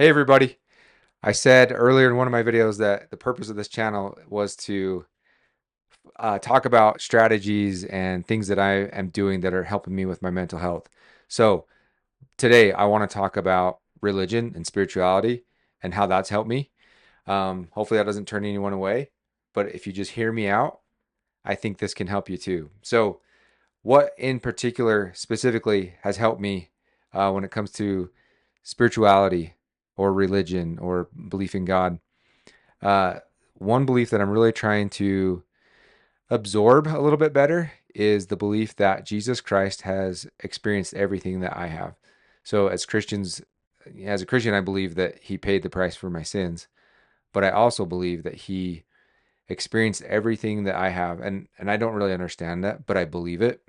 Hey everybody. I said earlier in one of my videos that the purpose of this channel was to talk about strategies and things that I am doing that are helping me with my mental health. So today I want to talk about religion and spirituality and how that's helped me. Hopefully that doesn't turn anyone away, but if you just hear me out, I think this can help you too. So what in particular specifically has helped me when it comes to spirituality or religion or belief in God? Uh, One belief that I'm really trying to absorb a little bit better is the belief that Jesus Christ has experienced everything that I have. So, as a Christian, I believe that He paid the price for my sins, but I also believe that He experienced everything that I have, and I don't really understand that, but I believe it.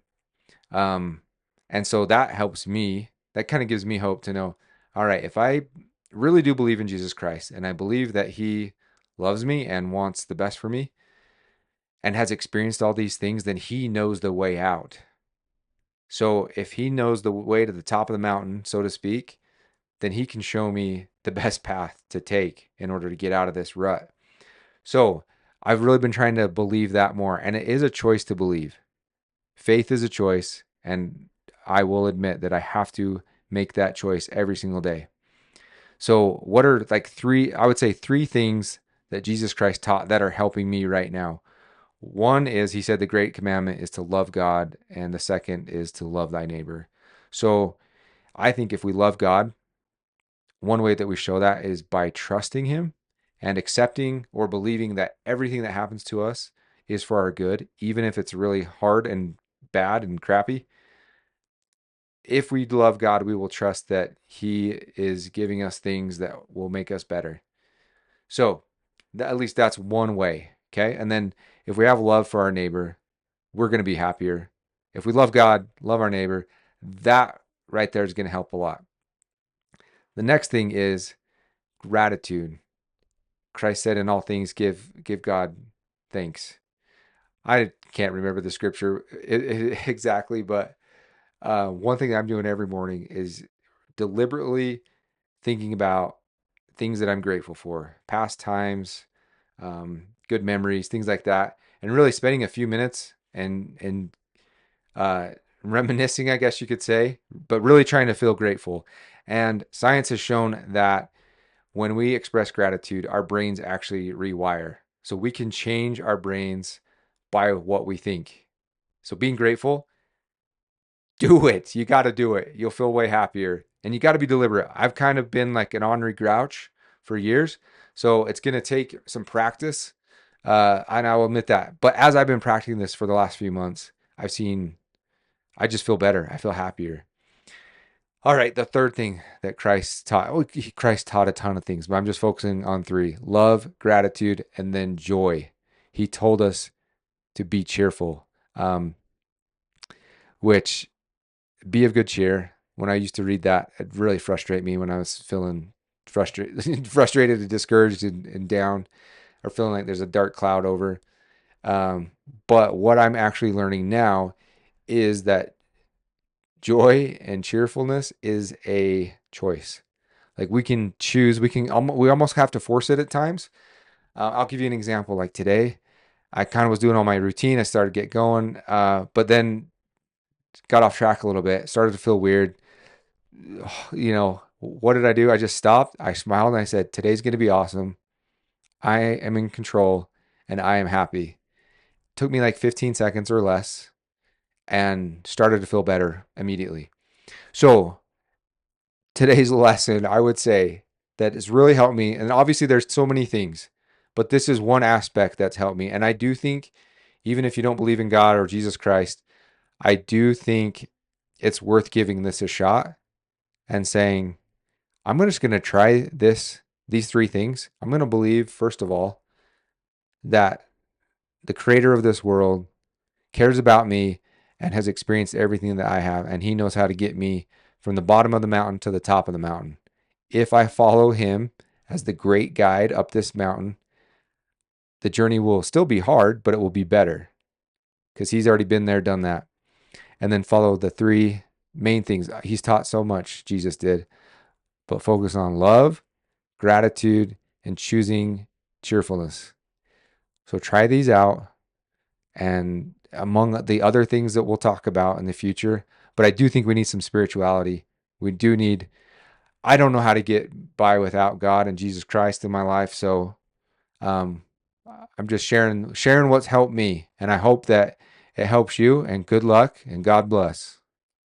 Um, and so that helps me. That kind of gives me hope to know, all right, if I really do believe in Jesus Christ and I believe that He loves me and wants the best for me and has experienced all these things, then He knows the way out. So if He knows the way to the top of the mountain, so to speak, then He can show me the best path to take in order to get out of this rut. So I've really been trying to believe that more. And it is a choice to believe. Faith is a choice. And I will admit that I have to make that choice every single day. So, what are like I would say three things that Jesus Christ taught that are helping me right now? One is He said the great commandment is to love God, and the second is to love thy neighbor. So, I think if we love God, one way that we show that is by trusting Him and accepting or believing that everything that happens to us is for our good, even if it's really hard and bad and crappy. If we love God, we will trust that He is giving us things that will make us better. So, at least that's one way. Okay. And then if we have love for our neighbor, we're going to be happier. If we love God, love our neighbor, that right there is going to help a lot. The next thing is gratitude. Christ said, "In all things, give God thanks." I can't remember the scripture exactly, but one thing that I'm doing every morning is deliberately thinking about things that I'm grateful for, past times, good memories, things like that, and really spending a few minutes and uh, reminiscing, I guess you could say, but really trying to feel grateful. And science has shown that when we express gratitude, our brains actually rewire. So we can change our brains by what we think. So being grateful, do it. You got to do it. You'll feel way happier. And you got to be deliberate. I've kind of been like an ornery grouch for years. So it's going to take some practice. And I will admit that. But as I've been practicing this for the last few months, I just feel better. I feel happier. All right, the third thing that Christ taught, well, Christ taught a ton of things, but I'm just focusing on three: love, gratitude, and then joy. He told us to be cheerful, which be of good cheer. When I used to read that, it really frustrated me when I was feeling frustrated and discouraged and down, or feeling like there's a dark cloud over. Um, but what I'm actually learning now is that joy and cheerfulness is a choice. Like we can choose, we almost have to force it at times. I'll give you an example. Like today, I kind of was doing all my routine. I started to get going, but then got off track a little bit. Started to feel weird. What did I do? I just stopped. I smiled and I said, "Today's going to be awesome. I am in control and I am happy." Took me like 15 seconds or less and started to feel better immediately. So today's lesson, I would say, that has really helped me. And obviously, there's so many things, but this is one aspect that's helped me. And I do think, even if you don't believe in God or Jesus Christ, I do think it's worth giving this a shot and saying, just going to try these three things. I'm going to believe, first of all, that the creator of this world cares about me and has experienced everything that I have, and He knows how to get me from the bottom of the mountain to the top of the mountain. If I follow Him as the great guide up this mountain, the journey will still be hard, but it will be better because He's already been there, done that. And then follow the three main things. He's taught so much, Jesus did, but focus on love, gratitude, and choosing cheerfulness. So try these out. And among the other things that we'll talk about in the future, but I do think we need some spirituality. We do need, I don't know how to get by without God and Jesus Christ in my life. So um, I'm just sharing what's helped me. And I hope that it helps you, and good luck and God bless.